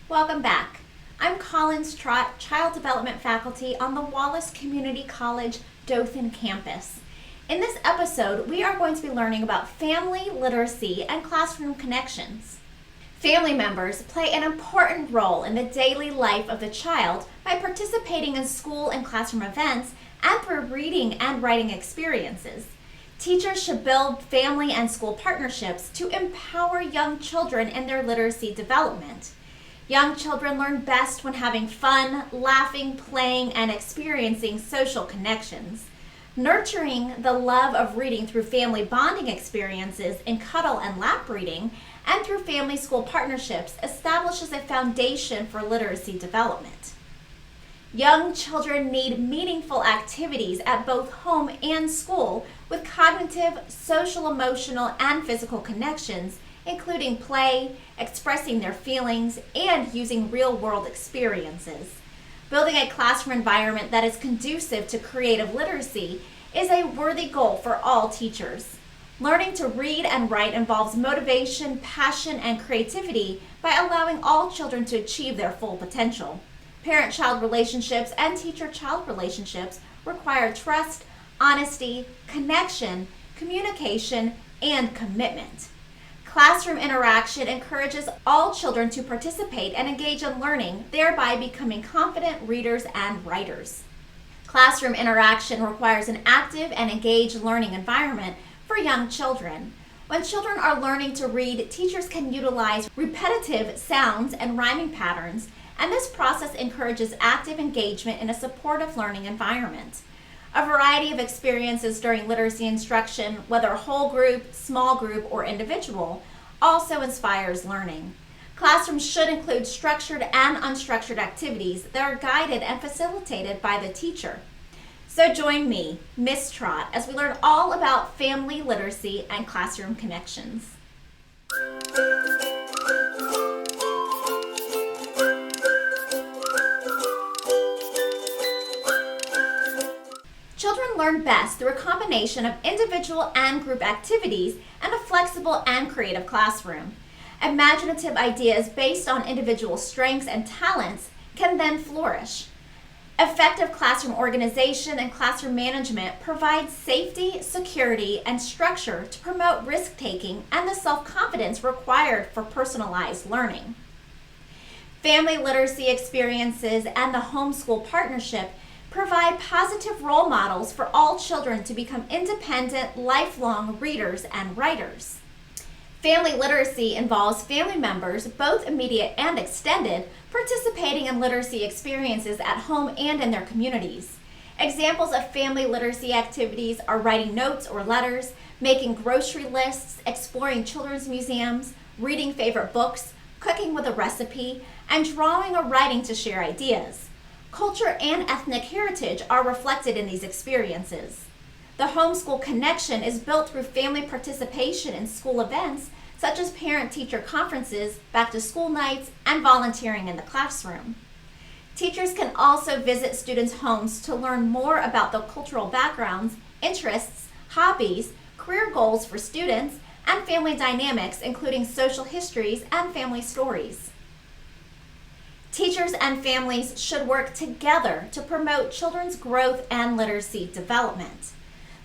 Welcome back. I'm Collins Trott, Child Development Faculty on the Wallace Community College Dothan campus. In this episode, we are going to be learning about family literacy and classroom connections. Family members play an important role in the daily life of the child by participating in school and classroom events and through reading and writing experiences. Teachers should build family and school partnerships to empower young children in their literacy development. Young children learn best when having fun, laughing, playing, and experiencing social connections. Nurturing the love of reading through family bonding experiences in cuddle and lap reading and through family-school partnerships establishes a foundation for literacy development. Young children need meaningful activities at both home and school with cognitive, social, emotional, and physical connections, including play, expressing their feelings, and using real-world experiences. Building a classroom environment that is conducive to creative literacy is a worthy goal for all teachers. Learning to read and write involves motivation, passion, and creativity by allowing all children to achieve their full potential. Parent-child relationships and teacher-child relationships require trust, honesty, connection, communication, and commitment. Classroom interaction encourages all children to participate and engage in learning, thereby becoming confident readers and writers. Classroom interaction requires an active and engaged learning environment for young children. When children are learning to read, teachers can utilize repetitive sounds and rhyming patterns, and this process encourages active engagement in a supportive learning environment. A variety of experiences during literacy instruction, whether whole group, small group, or individual, also inspires learning. Classrooms should include structured and unstructured activities that are guided and facilitated by the teacher. So join me, Miss Trott, as we learn all about family literacy and classroom connections. Children learn best through a combination of individual and group activities and a flexible and creative classroom. Imaginative ideas based on individual strengths and talents can then flourish. Effective classroom organization and classroom management provide safety, security, and structure to promote risk-taking and the self-confidence required for personalized learning. Family literacy experiences and the homeschool partnership provide positive role models for all children to become independent, lifelong readers and writers. Family literacy involves family members, both immediate and extended, participating in literacy experiences at home and in their communities. Examples of family literacy activities are writing notes or letters, making grocery lists, exploring children's museums, reading favorite books, cooking with a recipe, and drawing or writing to share ideas. Culture and ethnic heritage are reflected in these experiences. The Homeschool Connection is built through family participation in school events such as parent-teacher conferences, back-to-school nights, and volunteering in the classroom. Teachers can also visit students' homes to learn more about the cultural backgrounds, interests, hobbies, career goals for students, and family dynamics, including social histories and family stories. Teachers and families should work together to promote children's growth and literacy development.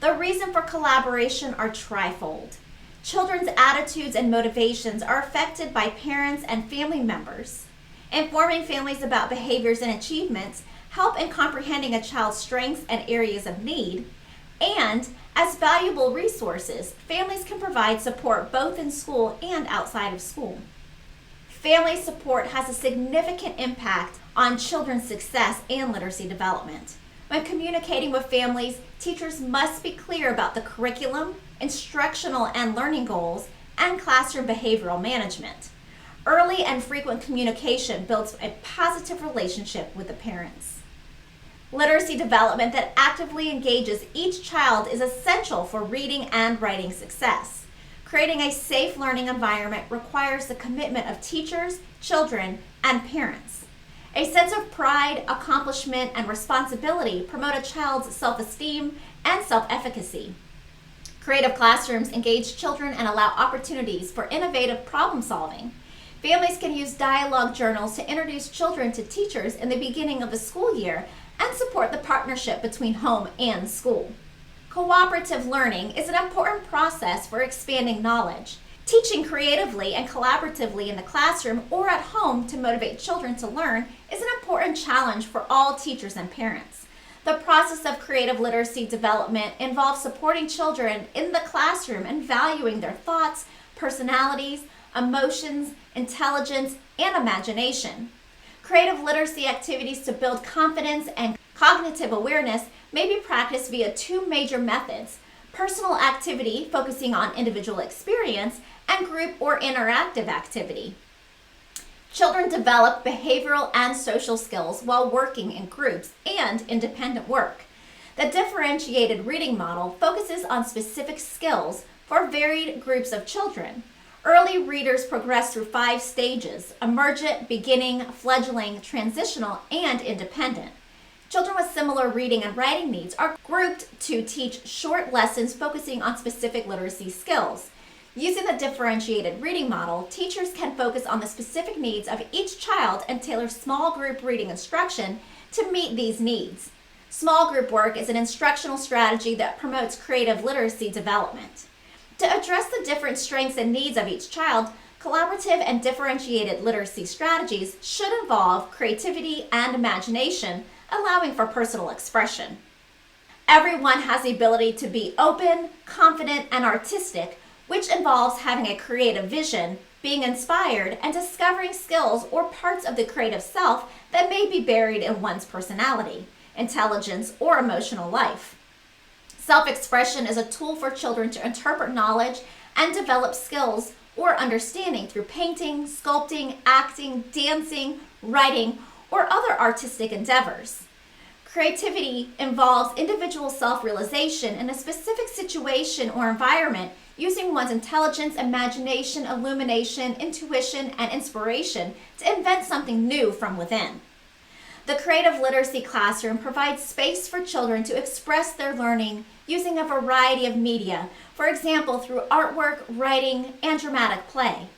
The reason for collaboration are trifold. Children's attitudes and motivations are affected by parents and family members. Informing families about behaviors and achievements help in comprehending a child's strengths and areas of need. And as valuable resources, families can provide support both in school and outside of school. Family support has a significant impact on children's success and literacy development. When communicating with families, teachers must be clear about the curriculum, instructional and learning goals, and classroom behavioral management. Early and frequent communication builds a positive relationship with the parents. Literacy development that actively engages each child is essential for reading and writing success. Creating a safe learning environment requires the commitment of teachers, children, and parents. A sense of pride, accomplishment, and responsibility promote a child's self-esteem and self-efficacy. Creative classrooms engage children and allow opportunities for innovative problem solving. Families can use dialogue journals to introduce children to teachers in the beginning of the school year and support the partnership between home and school. Cooperative learning is an important process for expanding knowledge. Teaching creatively and collaboratively in the classroom or at home to motivate children to learn is an important challenge for all teachers and parents. The process of creative literacy development involves supporting children in the classroom and valuing their thoughts, personalities, emotions, intelligence, and imagination. Creative literacy activities to build confidence and cognitive awareness may be practiced via two major methods: personal activity, focusing on individual experience, and group or interactive activity. Children develop behavioral and social skills while working in groups and independent work. The differentiated reading model focuses on specific skills for varied groups of children. Early readers progress through 5 stages: emergent, beginning, fledgling, transitional, and independent. Children with similar reading and writing needs are grouped to teach short lessons focusing on specific literacy skills. Using the differentiated reading model, teachers can focus on the specific needs of each child and tailor small group reading instruction to meet these needs. Small group work is an instructional strategy that promotes creative literacy development. To address the different strengths and needs of each child, collaborative and differentiated literacy strategies should involve creativity and imagination, allowing for personal expression. Everyone has the ability to be open, confident, and artistic, which involves having a creative vision, being inspired, and discovering skills or parts of the creative self that may be buried in one's personality, intelligence, or emotional life. Self-expression is a tool for children to interpret knowledge and develop skills or understanding through painting, sculpting, acting, dancing, writing, or other artistic endeavors. Creativity involves individual self-realization in a specific situation or environment using one's intelligence, imagination, illumination, intuition, and inspiration to invent something new from within. The Creative Literacy Classroom provides space for children to express their learning using a variety of media, for example, through artwork, writing, and dramatic play.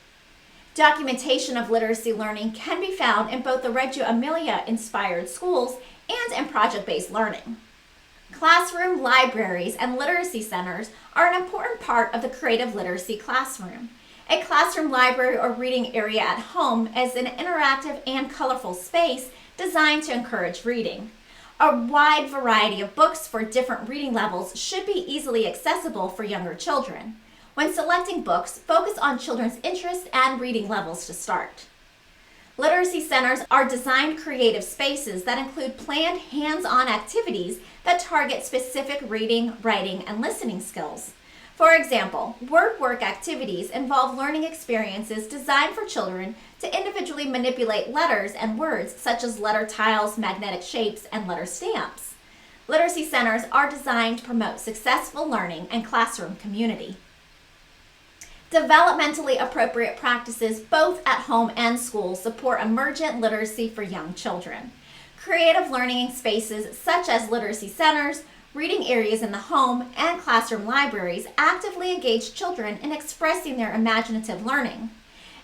Documentation of literacy learning can be found in both the Reggio Emilia-inspired schools and in project-based learning. Classroom libraries and literacy centers are an important part of the Creative Literacy Classroom. A classroom library or reading area at home is an interactive and colorful space designed to encourage reading. A wide variety of books for different reading levels should be easily accessible for younger children. When selecting books, focus on children's interests and reading levels to start. Literacy centers are designed creative spaces that include planned hands-on activities that target specific reading, writing, and listening skills. For example, word work activities involve learning experiences designed for children to individually manipulate letters and words such as letter tiles, magnetic shapes, and letter stamps. Literacy centers are designed to promote successful learning and classroom community. Developmentally appropriate practices both at home and school support emergent literacy for young children. Creative learning spaces such as literacy centers, reading areas in the home, and classroom libraries actively engage children in expressing their imaginative learning.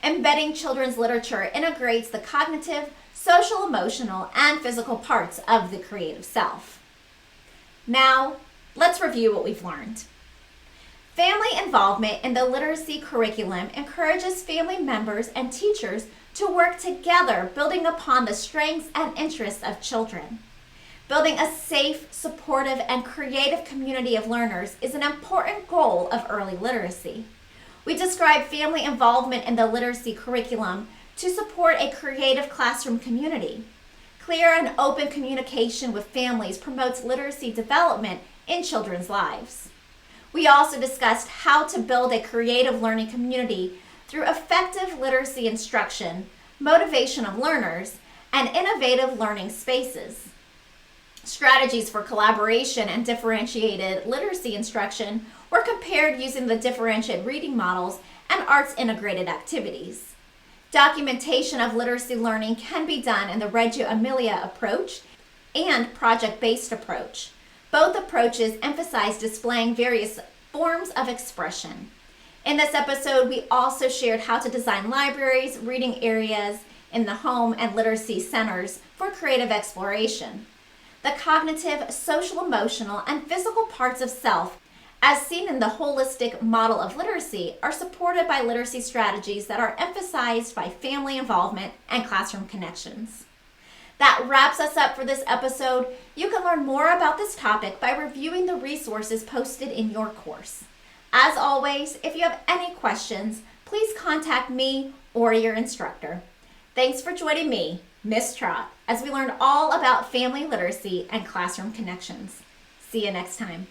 Embedding children's literature integrates the cognitive, social, emotional, and physical parts of the creative self. Now, let's review what we've learned. Family involvement in the literacy curriculum encourages family members and teachers to work together, building upon the strengths and interests of children. Building a safe, supportive, and creative community of learners is an important goal of early literacy. We describe family involvement in the literacy curriculum to support a creative classroom community. Clear and open communication with families promotes literacy development in children's lives. We also discussed how to build a creative learning community through effective literacy instruction, motivation of learners, and innovative learning spaces. Strategies for collaboration and differentiated literacy instruction were compared using the differentiated reading models and arts integrated activities. Documentation of literacy learning can be done in the Reggio Emilia approach and project-based approach. Both approaches emphasize displaying various forms of expression. In this episode, we also shared how to design libraries, reading areas in the home, and literacy centers for creative exploration. The cognitive, social, emotional, and physical parts of self, as seen in the holistic model of literacy, are supported by literacy strategies that are emphasized by family involvement and classroom connections. That wraps us up for this episode. You can learn more about this topic by reviewing the resources posted in your course. As always, if you have any questions, please contact me or your instructor. Thanks for joining me, Miss Trott, as we learn all about family literacy and classroom connections. See you next time.